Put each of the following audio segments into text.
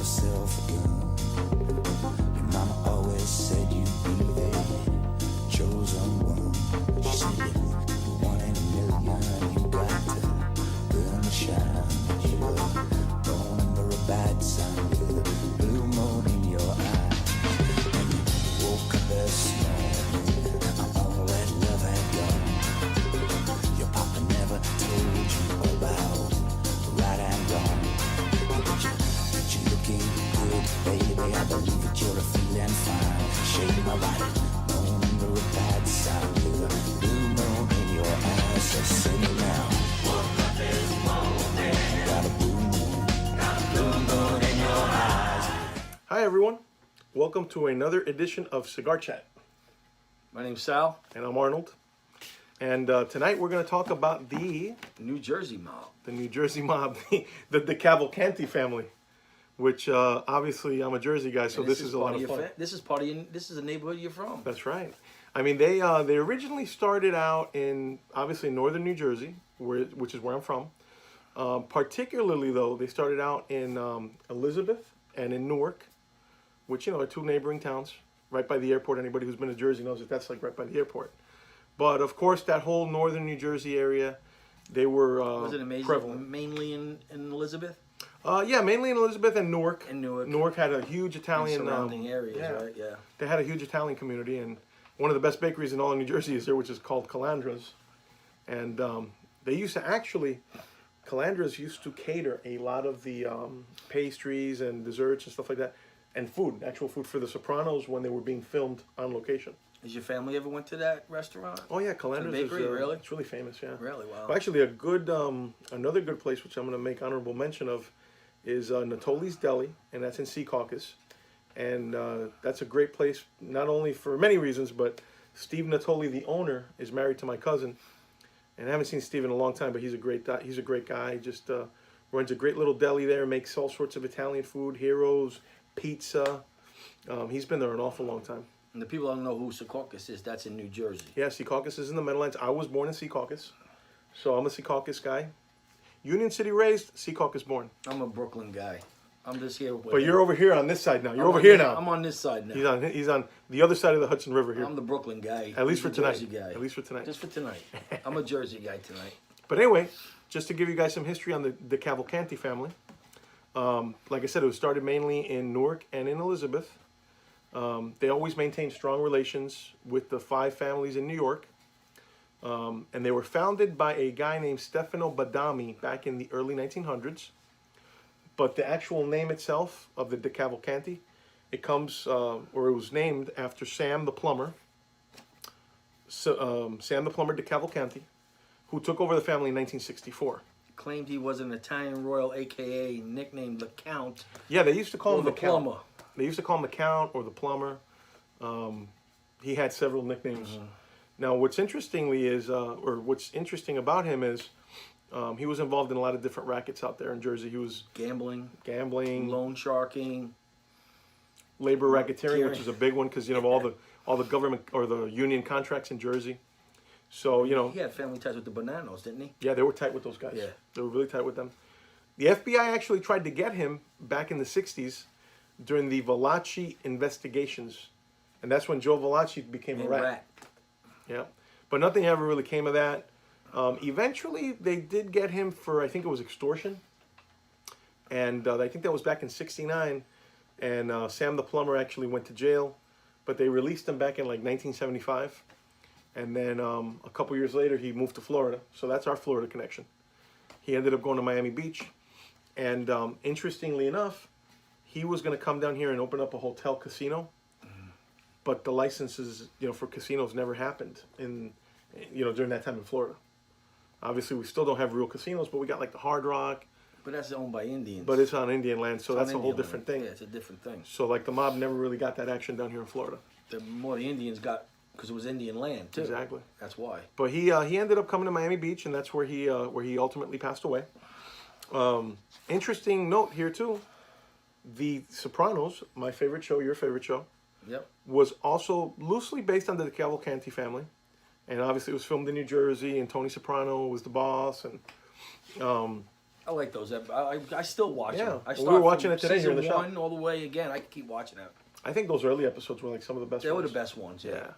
yourself a gun. Your mama always said you'd be the chosen one. She said you're one in a million. You got to burn the shine. You were born under a bad sign. You're the blue moon in your eye. And you woke up this morning, all that love had gone. Your papa never told you about right and wrong. But you're looking good, baby. I believe that you're feeling fine. Shade my light, moon under a bad sign. You're the blue moon in your eyes. So sing it now. Woke up this morning, got a blue moon in your eyes. Hi everyone, welcome to another edition of Cigar Chat. My name's Sal. And I'm Arnold. And tonight we're going to talk about the New Jersey mob. New Jersey mob, the DeCavalcante family, which obviously I'm a Jersey guy, so this is a lot of fun. This is part of your, this is the neighborhood you're from. That's right. I mean, they originally started out in obviously northern New Jersey, which is where I'm from. Particularly though, they started out in Elizabeth and in Newark, which are two neighboring towns right by the airport. Anybody who's been to Jersey knows that that's like right by the airport. But of course, that whole northern New Jersey area, they were was it amazing? Prevalent. Mainly in Elizabeth. Yeah, mainly in Elizabeth and Newark. And Newark. Newark had a huge Italian Surrounding areas, yeah. right? Yeah. They had a huge Italian community, and one of the best bakeries in all of New Jersey is there, which is called Calandra's. And they used to actually, Calandra's used to cater a lot of the pastries and desserts and stuff like that, and food, actual food for the Sopranos when they were being filmed on location. Has your family ever went to that restaurant? Oh yeah, Calandra's bakery, is really? It's really famous, yeah. Really? Wow. Well, actually, a good another good place which I'm going to make honorable mention of is Natoli's Deli, and that's in Secaucus, and that's a great place not only for many reasons, but Steve Natoli, the owner, is married to my cousin, and I haven't seen Steve in a long time, but he's a great guy. He just runs a great little deli there, makes all sorts of Italian food, heroes, pizza. He's been there an awful long time. And the people don't know who Secaucus is. That's in New Jersey. Yeah, Secaucus is in the Meadowlands. I was born in Secaucus, so I'm a Secaucus guy. Union City raised, Secaucus born. I'm a Brooklyn guy. I'm just here. But you're over here on this side now. You're over here now. I'm on this side now. He's on the other side of the Hudson River here. I'm the Brooklyn guy. At least for tonight. Jersey guy. At least for tonight. Just for tonight. I'm a Jersey guy tonight. But anyway, just to give you guys some history on the DeCavalcante family. Like I said, it was started mainly in Newark and in Elizabeth. They always maintained strong relations with the five families in New York. And they were founded by a guy named Stefano Badami back in the early 1900s. But the actual name itself of the DeCavalcante, it comes, or it was named after Sam the Plumber. So, Sam the Plumber DeCavalcante, who took over the family in 1964. Claimed he was an Italian royal, a.k.a. nicknamed the Count. Yeah, they used to call him the Count. Plumber. They used to call him the Count or the Plumber. He had several nicknames. Mm-hmm. Now, what's interestingly is, or what's interesting about him is, he was involved in a lot of different rackets out there in Jersey. He was Gambling, loan sharking, labor racketeering, which is a big one because of all the government or the union contracts in Jersey. So he had family ties with the Bananos, didn't he? Yeah, they were tight with those guys. Yeah, they were really tight with them. The FBI actually tried to get him back in the '60s during the Valachi investigations, and that's when Joe Valachi became a rat. Yeah, but nothing ever really came of that. Eventually, they did get him for, I think it was extortion, and I think that was back in '69. And Sam the Plumber actually went to jail, but they released him back in like 1975. And then a couple years later, he moved to Florida. So that's our Florida connection. He ended up going to Miami Beach. And interestingly enough, he was going to come down here and open up a hotel casino. But the licenses, for casinos never happened during that time in Florida. Obviously, we still don't have real casinos, but we got like the Hard Rock. But that's owned by Indians. But it's on Indian land, so that's a whole different thing. Yeah, it's a different thing. So like the mob never really got that action down here in Florida. The more the Indians got, because it was Indian land too. Exactly. That's why. But he ended up coming to Miami Beach, and that's where he ultimately passed away. Interesting note here too. The Sopranos, my favorite show, your favorite show, yep, was also loosely based on the DeCavalcante family, and obviously it was filmed in New Jersey. And Tony Soprano was the boss, and I like those. I still watch them. I we were watching it today here in the shop. Season 1 all the way again. I can keep watching it. I think those early episodes were like some of the best. They were ones. the best ones. Yeah.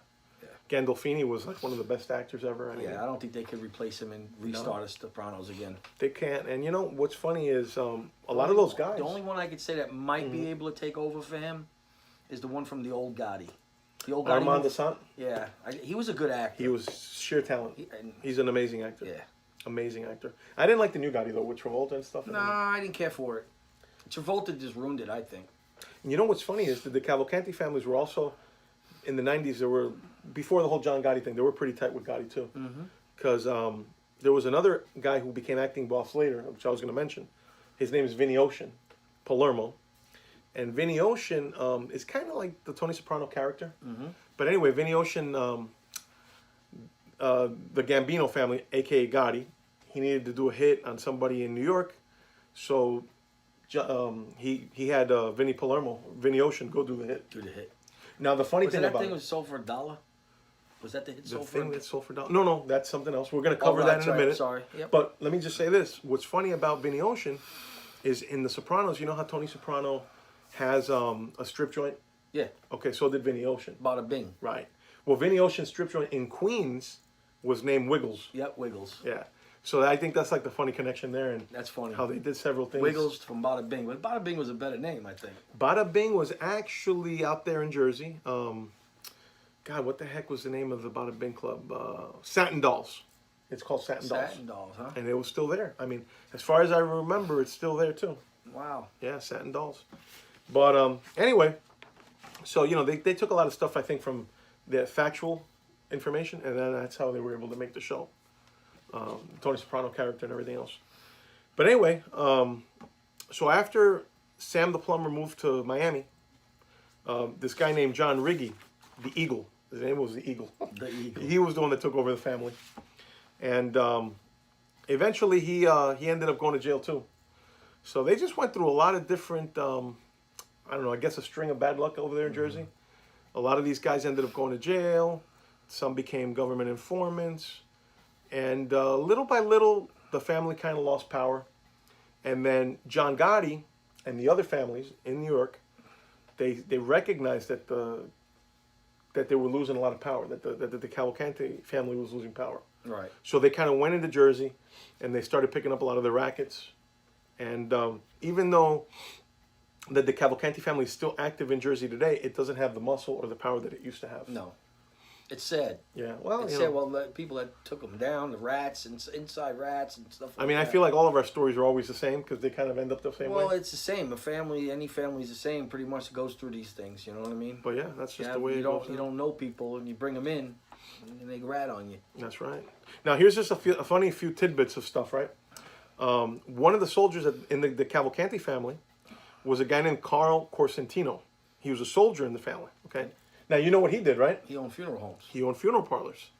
Gandolfini was like one of the best actors ever. I mean, I don't think they could replace him and restart The Sopranos again. They can't. And you know what's funny is a lot of those guys. The only one I could say that might be able to take over for him is the one from the old Gotti. The old Gotti. Armand Desant. Yeah, he was a good actor. He was sheer talent. He's an amazing actor. Yeah. Amazing actor. I didn't like the new Gotti though, with Travolta and stuff. Nah, I didn't care for it. Travolta just ruined it, I think. And you know what's funny is the DeCavalcante families were also, in the 90s, they were, before the whole John Gotti thing, they were pretty tight with Gotti too. Because there was another guy who became acting boss later, which I was going to mention. His name is Vinny Ocean, Palermo. And Vinny Ocean is kind of like the Tony Soprano character. But anyway, Vinny Ocean, the Gambino family, a.k.a. Gotti, he needed to do a hit on somebody in New York. So he had Vinny Ocean, go do the hit. Do the hit. Now the funny thing that about thing was sold for $1? Was that the hit sold for? The thing that sold for $1? No, that's something else. We're going to cover that in a minute. Sorry. Yep. But let me just say this. What's funny about Vinny Ocean is in The Sopranos, you know how Tony Soprano has a strip joint? Yeah. Okay, so did Vinny Ocean. Bada bing. Right. Well, Vinny Ocean's strip joint in Queens was named Wiggles. Yep, Wiggles. Yeah. So I think that's like the funny connection there, and that's funny. How they did several things. Wiggles from Bada Bing. But Bada Bing was a better name, I think. Bada Bing was actually out there in Jersey. God, what the heck was the name of the Bada Bing club? Satin Dolls. It's called Satin Dolls. Satin Dolls, huh? And it was still there. I mean, as far as I remember, it's still there too. Wow. Yeah, Satin Dolls. But anyway, so you know they took a lot of stuff I think from the factual information, and then that's how they were able to make the show. Tony Soprano character and everything else. But anyway, so after Sam the Plumber moved to Miami, this guy named John Riggy, the Eagle, his name was the Eagle. The Eagle. He was the one that took over the family. And eventually he ended up going to jail too. So they just went through a lot of different, I don't know, I guess a string of bad luck over there in Jersey. A lot of these guys ended up going to jail. Some became government informants. And little by little, the family kind of lost power. And then John Gotti and the other families in New York, they recognized that they were losing a lot of power, that the DeCavalcante family was losing power. Right. So they kind of went into Jersey, and they started picking up a lot of the rackets. And even though the DeCavalcante family is still active in Jersey today, it doesn't have the muscle or the power that it used to have. No. It's sad. Yeah, well, it's you sad. know. Well, the people that took them down, the rats and inside rats and stuff. I mean, I feel like all of our stories are always the same because they kind of end up the same way. Well, it's the same. A family, any family's the same. Pretty much goes through these things. You know what I mean? But yeah, that's just the way it goes. You don't know people, and you bring them in, and they rat on you. That's right. Now, here's just a funny few tidbits of stuff, right? One of the soldiers in the Cavalcanti family was a guy named Carl Corsentino. He was a soldier in the family. Okay. Now, you know what he did, right? He owned funeral homes. He owned funeral parlors.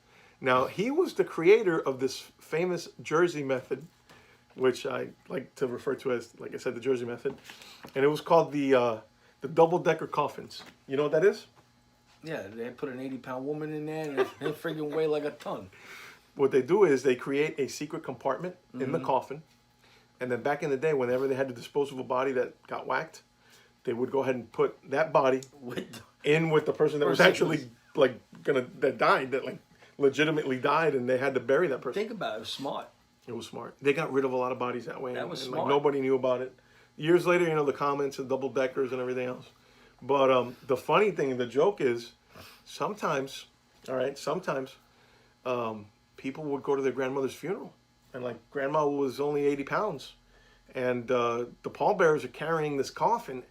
Now, he was the creator of this famous Jersey method, which I like to refer to as, like I said, the Jersey method. And it was called the double-decker coffins. You know what that is? Yeah, they put an 80-pound woman in there, and they friggin' weigh like a ton. What they do is they create a secret compartment in the coffin. And then back in the day, whenever they had to dispose of a body that got whacked, they would go ahead and put that body in with the person that was actually that died, that like legitimately died, and they had to bury that person. Think about it. It was smart. It was smart. They got rid of a lot of bodies that way. That was and smart. Like, nobody knew about it. Years later, you know, the comments and double deckers and everything else. But the funny thing, the joke is, sometimes people would go to their grandmother's funeral, and like grandma was only 80 pounds, and the pallbearers are carrying this coffin.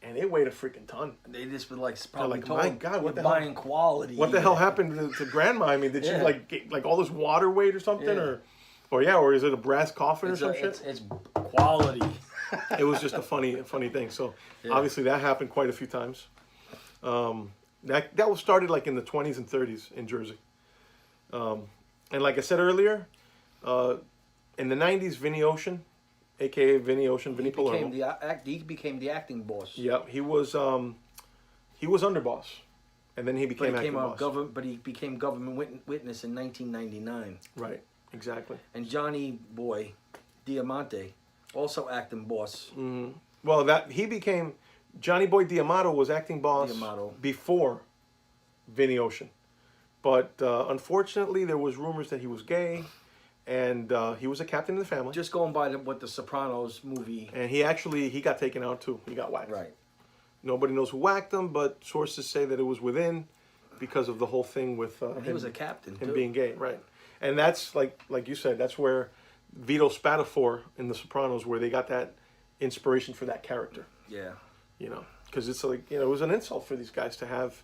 And it weighed a freaking ton. They just were like, probably like, told my God, what the buying hell? quality. What the hell happened to grandma? I mean, did she like all this water weight or something, Yeah. or is it a brass coffin or some shit? It's quality. It was just a funny thing. So obviously that happened quite a few times. That was started like in the 20s and 30s in Jersey. And like I said earlier, in the 90s, Vinny Ocean, a.k.a. Vinny Ocean, Vinny Palermo. He became the acting boss. Yep, he was underboss, and then he became acting boss. But he became government witness in 1999. Right, exactly. And Johnny Boy Diamante Also acting boss. Well, that he became Johnny Boy D'Amato was acting boss D'Amato. before Vinny Ocean, but unfortunately there was rumors that he was gay, and he was a captain in the family. Just going by what the Sopranos movie. And he got taken out too. He got whacked. Right. Nobody knows who whacked him, but sources say that it was within because of the whole thing with And he was a captain him too. being gay, right? And that's like you said, that's where Vito Spatafore in The Sopranos, where they got that inspiration for that character. Yeah. You know, because it's like, you know, it was an insult for these guys to have,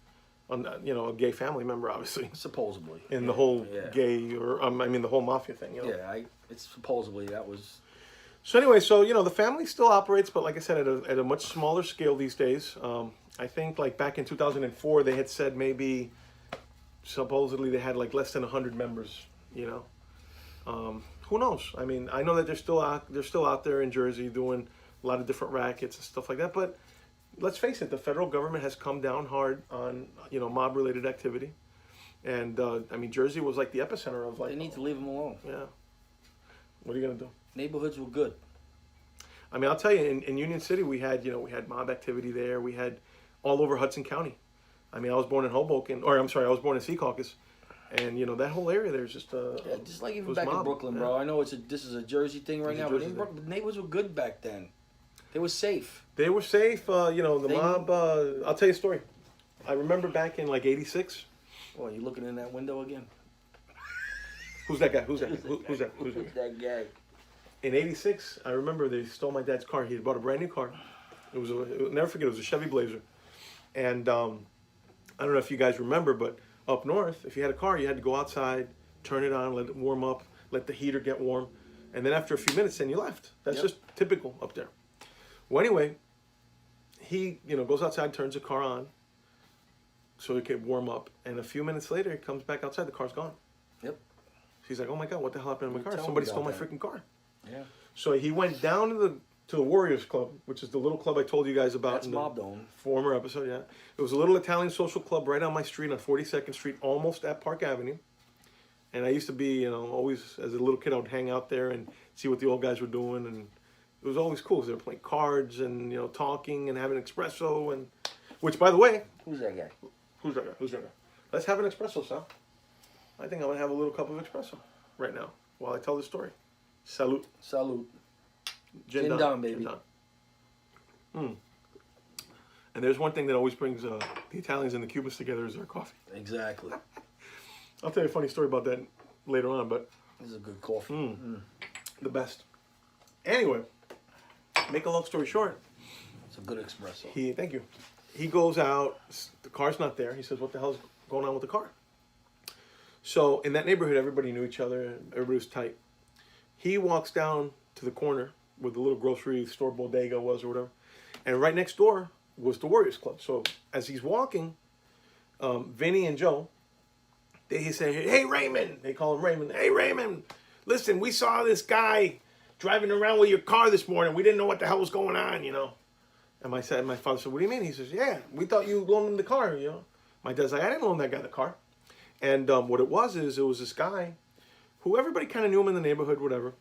you know, a gay family member, obviously, Supposedly. in the whole Yeah. gay or I mean the whole mafia thing. You know? Yeah, it's supposedly that was. So anyway, so you know the family still operates, but like I said, at a much smaller scale these days. I think like back in 2004, they had said maybe supposedly they had like less than 100 members. You know, who knows? I mean, I know that they're still out there in Jersey doing a lot of different rackets and stuff like that. But let's face it, the federal government has come down hard on, you know, mob related activity, and I mean Jersey was like the epicenter of like. They need to leave them alone. Yeah. What are you gonna do? Neighborhoods were good. I mean, I'll tell you, in Union City, we had mob activity there. We had all over Hudson County. I mean, I was born in Hoboken, or I'm sorry, I was born in Secaucus, and you know that whole area there's just Yeah, just like even was back in mob, Brooklyn, yeah. bro. I know this is a Jersey thing right It's a now, but Jersey in thing. Brooklyn, neighborhoods were good back then. They were safe. They were safe. You know, the They- mob. I'll tell you a story. I remember back in like '86. Oh, you looking in that window again? Who's that guy? Who's that? Who's that? Who's that? Who's that guy? In '86, I remember they stole my dad's car. He had bought a brand new car. It was I'll never forget. It was a Chevy Blazer, and I don't know if you guys remember, but up north, if you had a car, you had to go outside, turn it on, let it warm up, let the heater get warm, and then after a few minutes, then you left. That's Yep. just typical up there. Well, anyway, he goes outside, turns the car on, so it can warm up, and a few minutes later, he comes back outside. The car's gone. Yep. He's like, "Oh my God, what the hell happened to my car? Tell me Somebody stole my about that. freaking car." Yeah. So he went down to the Warriors Club, which is the little club I told you guys about That's in the mob dome. former episode. Yeah, it was a little Italian social club right on my street on 42nd Street, almost at Park Avenue. And I used to be, always as a little kid, I would hang out there and see what the old guys were doing, and it was always cool. 'Cause they were playing cards and talking and having espresso, and which, by the way, Who's that guy? who's that guy? Who's that guy? Let's have an espresso, Sal. I think I'm gonna have a little cup of espresso right now while I tell the story. Salute. Salute. Gin Don, baby. Gin Don. And there's one thing that always brings the Italians and the Cubans together is their coffee. Exactly. I'll tell you a funny story about that later on, but This is a good coffee. the best. Anyway, make a long story short, It's a good espresso. thank you. He goes out, the car's not there. He says, "What the hell's going on with the car?" So in that neighborhood, everybody knew each other. Everybody was tight. He walks down to the corner where the little grocery store bodega was or whatever, and right next door was the Warriors Club. So as he's walking, Vinny and Joe, he say, "Hey Raymond," they call him Raymond. "Hey Raymond, listen, we saw this guy driving around with your car this morning. We didn't know what the hell was going on, And my father said, "What do you mean?" He says, "Yeah, we thought you loaned him the car, My dad's like, "I didn't loan that guy the car." And what it was this guy who everybody kind of knew him in the neighborhood, whatever.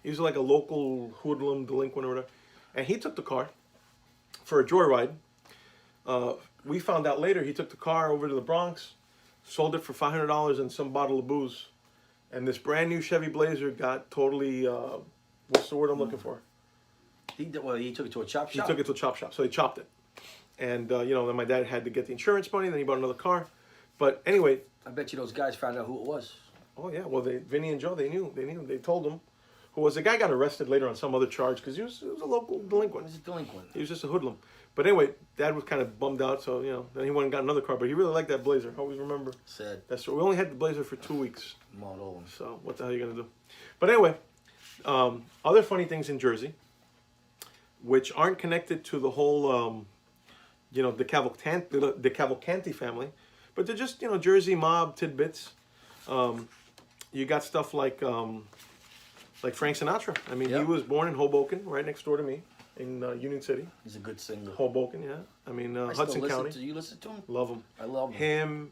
He was like a local hoodlum, delinquent or whatever. And he took the car for a joyride. We found out later he took the car over to the Bronx, sold it for $500 and some bottle of booze. And this brand new Chevy Blazer got totally, what's the word I'm looking for? He took it to a chop He shop. took it to a chop shop, so they chopped it. And, then my dad had to get the insurance money, then he bought another car. But anyway, I bet you those guys found out who it was. oh yeah, well, Vinny and Joe, they knew, they told him who was. The guy got arrested later on some other charge because he was a local He delinquent. was a delinquent. He was just a hoodlum. But anyway, Dad was kind of bummed out, so, then he went and got another car. But he really liked that Blazer. I always remember. Said, We only had the Blazer for 2 weeks. Model. So what the hell are you going to do? But anyway, other funny things in Jersey, which aren't connected to the whole, DeCavalcante family, but they're just, Jersey mob tidbits. You got stuff like Frank Sinatra. I mean, he Yep. was born in Hoboken, right next door to me, in Union City. He's a good singer. Hoboken, yeah. I mean, I still Hudson listen County. to you. Listen to him. Love him. I love him. Him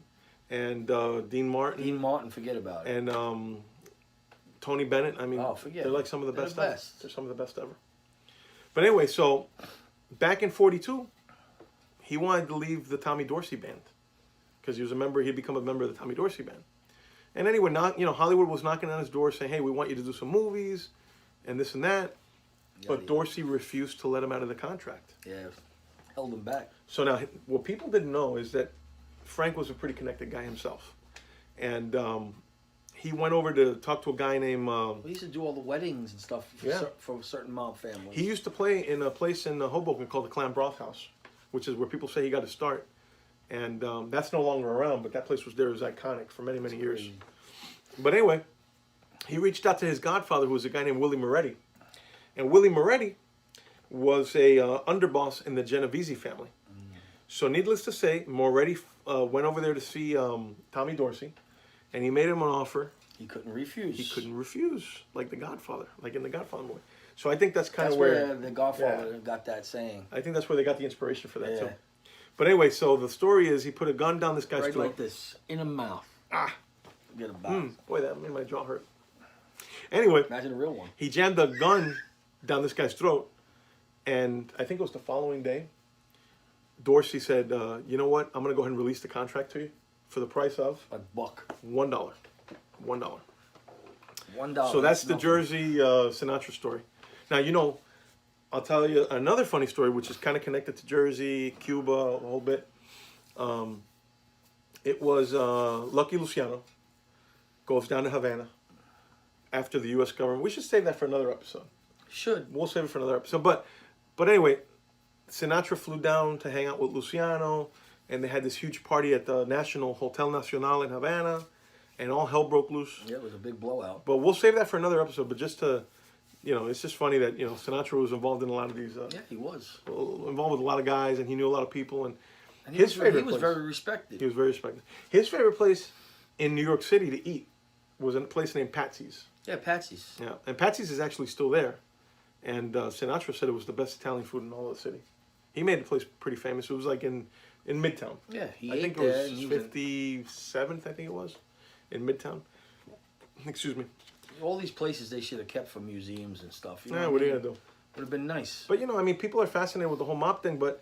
and Dean Martin. Dean Martin, forget about it. And Tony Bennett. I mean, Oh, forget they're it. like some of the They're best the ever. best. They're some of the best ever. But anyway, so back in '42, he wanted to leave the Tommy Dorsey band because he was a member. He'd become a member of the Tommy Dorsey band. And anyway, Hollywood was knocking on his door saying, "Hey, we want you to do some movies, and this and that." But Dorsey refused to let him out of the contract. Yeah, held him back. So now, what people didn't know is that Frank was a pretty connected guy himself, and he went over to talk to a guy named. He used to do all the weddings and stuff for certain mob families. He used to play in a place in Hoboken called the Clam Broth House, which is where people say he got to start. And that's no longer around, but that place was there. It was iconic for many, many years. But anyway, he reached out to his godfather, who was a guy named Willie Moretti. And Willie Moretti was a underboss in the Genovese family. So needless to say, Moretti went over there to see Tommy Dorsey, and he made him an offer. He couldn't refuse. He couldn't refuse, like the Godfather, like in the Godfather movie. So I think that's kind That's of where the Godfather got that saying. I think that's where they got the inspiration for that too. But anyway, so the story is he put a gun down this guy's throat. Like this, in a mouth. Get a back. Boy, that made my jaw hurt. Anyway, imagine a real one. He jammed a gun down this guy's throat, and I think it was the following day. Dorsey said, "You know what? I'm going to go ahead and release the contract to you for the price of $1. $1. $1. So that's the Jersey Sinatra story. Now, I'll tell you another funny story, which is kind of connected to Jersey, Cuba, a whole bit. It was Lucky Luciano goes down to Havana after the U.S. government. We should save that for another episode. We'll save it for another episode. But anyway, Sinatra flew down to hang out with Luciano, and they had this huge party at the National Hotel Nacional in Havana, and all hell broke loose. Yeah, it was a big blowout. But we'll save that for another episode. But just to, it's just funny that, Sinatra was involved in a lot of these. Yeah, he was. Involved with a lot of guys, and he knew a lot of people. And he was very respected. He was very respected. His favorite place in New York City to eat was a place named Patsy's. Yeah, Patsy's. Yeah, and Patsy's is actually still there. And Sinatra said it was the best Italian food in all of the city. He made the place pretty famous. It was like in Midtown. Yeah, I think it was 57th, I think it was, in Midtown. Excuse me. All these places they should have kept for museums and stuff. What are you going to do? Would have been nice. But, people are fascinated with the whole mob thing, but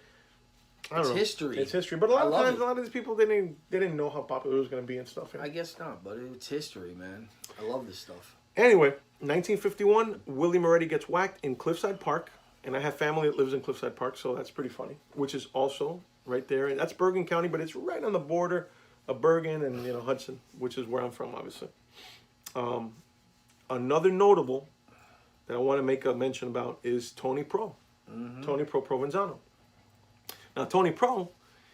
I don't know. History. It's history. But a lot of times, a lot of these people, they didn't know how popular it was going to be and stuff. I guess not, but it's history, man. I love this stuff. Anyway, 1951, Willie Moretti gets whacked in Cliffside Park. And I have family that lives in Cliffside Park, so that's pretty funny. Which is also right there. And that's Bergen County, but it's right on the border of Bergen and, Hudson, which is where I'm from, obviously. Another notable that I want to make a mention about is Tony Pro. Tony Pro Provenzano. Now, Tony Pro,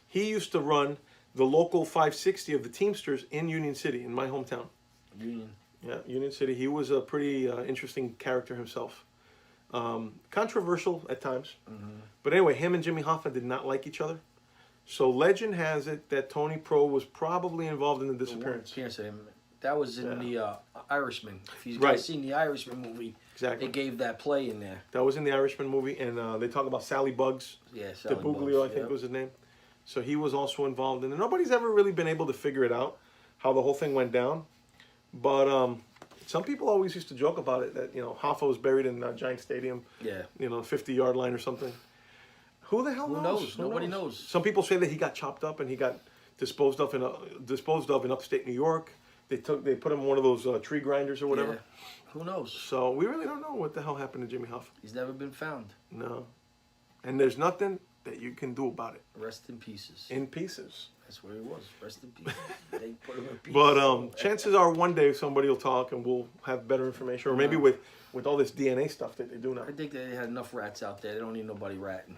he used to run the local 560 of the Teamsters in Union City, in my hometown. Yeah, Union City. He was a pretty interesting character himself. Controversial at times. But anyway, him and Jimmy Hoffa did not like each other. So legend has it that Tony Pro was probably involved in the disappearance. That was in the Irishman. If you guys seen the Irishman movie, exactly. They gave that play in there. That was in the Irishman movie, and they talk about Sally Bugs. Yeah, Sally DeBuglio, I think was his name. So he was also involved in it. Nobody's ever really been able to figure it out, how the whole thing went down. But some people always used to joke about it, that, Hoffa was buried in Giant Stadium, 50-yard line or something. Who the hell knows? Who knows? Nobody knows. Some people say that he got chopped up and he got disposed of in upstate New York. They put him in one of those tree grinders or whatever. Yeah. Who knows? So we really don't know what the hell happened to Jimmy Hoffa. He's never been found. No. And there's nothing that you can do about it. Rest in pieces. In pieces. That's where he was. Rest in peace. They put him in pieces. But chances are one day somebody will talk and we'll have better information. Or maybe with all this DNA stuff that they do now. I think they had enough rats out there. They don't need nobody ratting.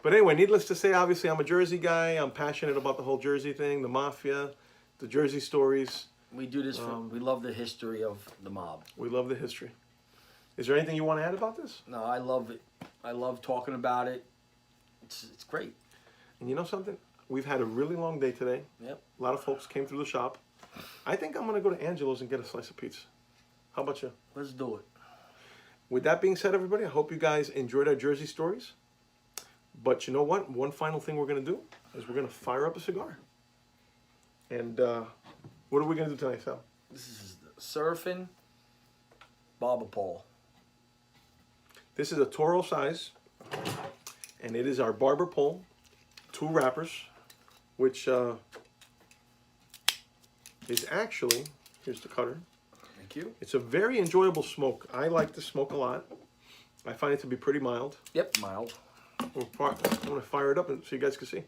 But anyway, needless to say, obviously I'm a Jersey guy. I'm passionate about the whole Jersey thing, the Mafia, the Jersey stories. We do this we love the history of the mob. We love the history. Is there anything you want to add about this? No, I love it. I love talking about it. It's great. And you know something? We've had a really long day today. Yep. A lot of folks came through the shop. I think I'm going to go to Angelo's and get a slice of pizza. How about you? Let's do it. With that being said, everybody, I hope you guys enjoyed our Jersey stories. But you know what? One final thing we're going to do is we're going to fire up a cigar. And what are we going to do tonight, Sal? This is the Serafin Barber Pole. This is a Toro size, and it is our barber pole, 2 wrappers, which is actually, here's the cutter. Thank you. It's a very enjoyable smoke. I like to smoke a lot. I find it to be pretty mild. Yep, mild. I'm going to fire it up so you guys can see.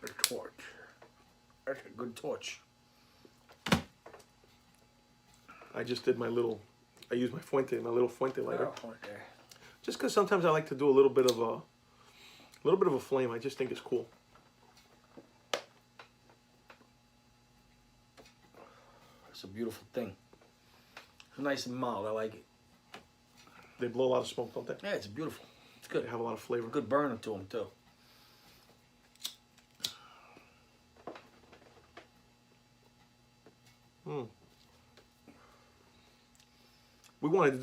A torch. That's a good torch. I just did my little, I used my little Fuente lighter. Oh, right there. Just because sometimes I like to do a little bit of a flame. I just think it's cool. It's a beautiful thing. It's nice and mild. I like it. They blow a lot of smoke, don't they? Yeah, it's beautiful. It's good. They have a lot of flavor. Good burner to them too. We wanted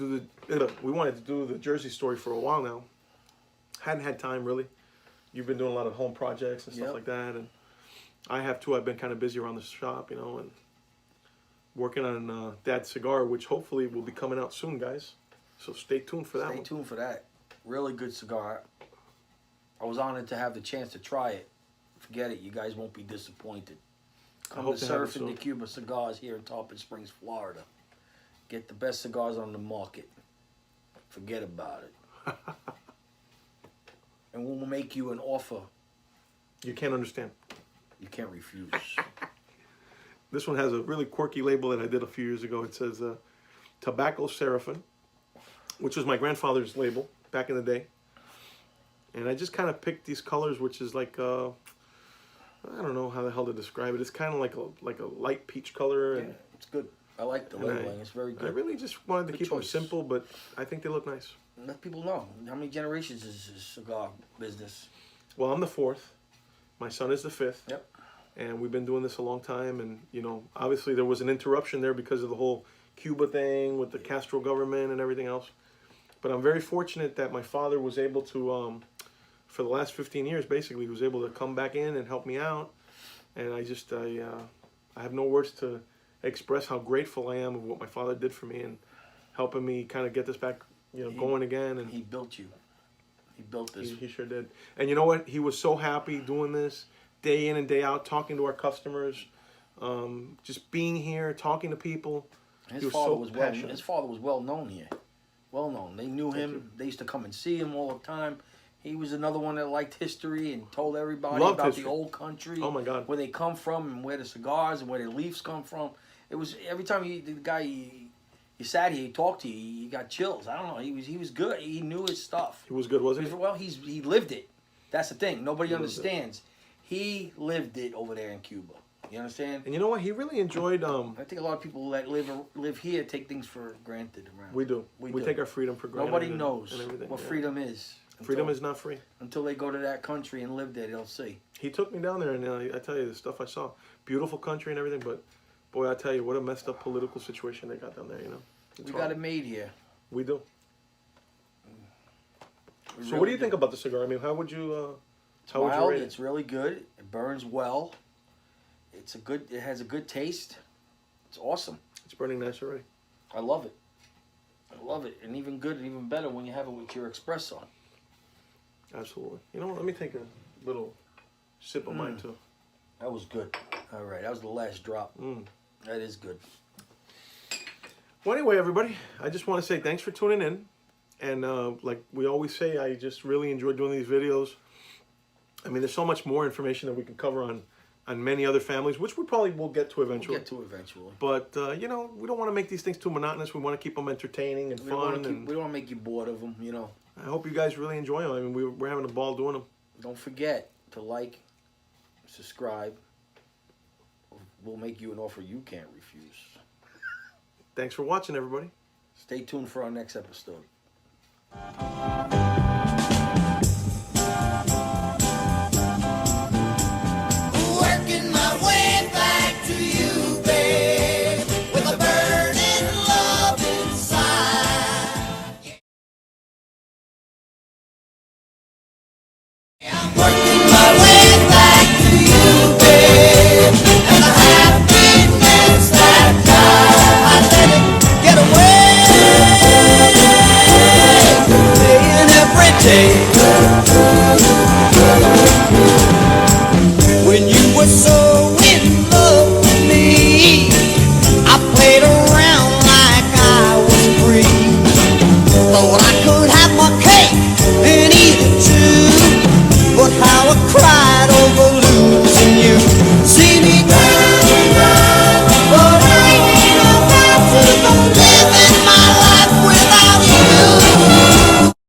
to do the Jersey story for a while now. Hadn't had time really. You've been doing a lot of home projects and stuff like that, and I have too. I've been kind of busy around the shop, you know, and working on Dad's cigar, which hopefully will be coming out soon, guys. So stay tuned for that. Stay tuned for that. Really good cigar. I was honored to have the chance to try it. Forget it, you guys won't be disappointed. Come to Serafin de Cuba Cigars here in Tarpon Springs, Florida. Get the best cigars on the market. Forget about it. And we'll make you an offer You can't understand. you can't refuse. This one has a really quirky label that I did a few years ago. It says Tobacco Serafin, which was my grandfather's label back in the day. And I just kind of picked these colors, which is like, I don't know how the hell to describe it. It's kind of like a light peach color. And, Yeah, it's good. I like the labeling. It's very good. I really just wanted to Good keep choice. them simple, but I think they look nice. Let people know. How many generations is this cigar business? Well, I'm the 4th. My son is the 5th. Yep. And we've been doing this a long time. And, you know, obviously there was an interruption there because of the whole Cuba thing with the Castro government and everything else. But I'm very fortunate that my father was able to, for the last 15 years, basically, he was able to come back in and help me out. And I have no words to express how grateful I am of what my father did for me and helping me kind of get this back, you know, going again. And he built you. He built this. he sure did. And you know what? He was so happy doing this day in and day out, talking to our customers, just being here, talking to people. His father was well known here. Well known. They knew him. They used to come and see him all the time. He was another one that liked history and told everybody Loved about history. the old country. Oh my God. Where they come from and where the cigars and where the leaves come from. It was every time the guy he sat here, he talked to you, you got chills. I don't know. He was good. He knew his stuff. He was good, wasn't he? Well, he lived it. That's the thing. Nobody understands. He lived it over there in Cuba. You understand? And you know what? He really enjoyed. I think a lot of people that live here take things for granted around. We do. We do. take our freedom for granted. Nobody knows and everything. what freedom is. Freedom is not free. Until they go to that country and live there, they'll see. He took me down there, and I tell you, the stuff I saw, beautiful country and everything, but boy, I tell you, what a messed up political situation they got down there. You know. We got it made here. We do. We So, really what do you think about the cigar? I mean, how would you? How would you mild, rate it? it's really good. It burns well. It has a good taste. It's awesome. It's burning nice already. I love it. I love it. And even good, and even better when you have it with your espresso. Absolutely. You know what? Let me take a little sip of mine too. That was good. All right, that was the last drop. That is good. Well, anyway, everybody, I just want to say thanks for tuning in. And like we always say, I just really enjoy doing these videos. I mean, there's so much more information that we can cover on many other families, which we probably will get to eventually. We'll get to eventually. But, you know, we don't want to make these things too monotonous. We want to keep them entertaining and fun. We don't want to make you bored of them, you know. I hope you guys really enjoy them. I mean, we're having a ball doing them. Don't forget to like, subscribe. We'll make you an offer you can't refuse. Thanks for watching, everybody. Stay tuned for our next episode. Working my way back to you, babe, with a burning love inside. I'm working my way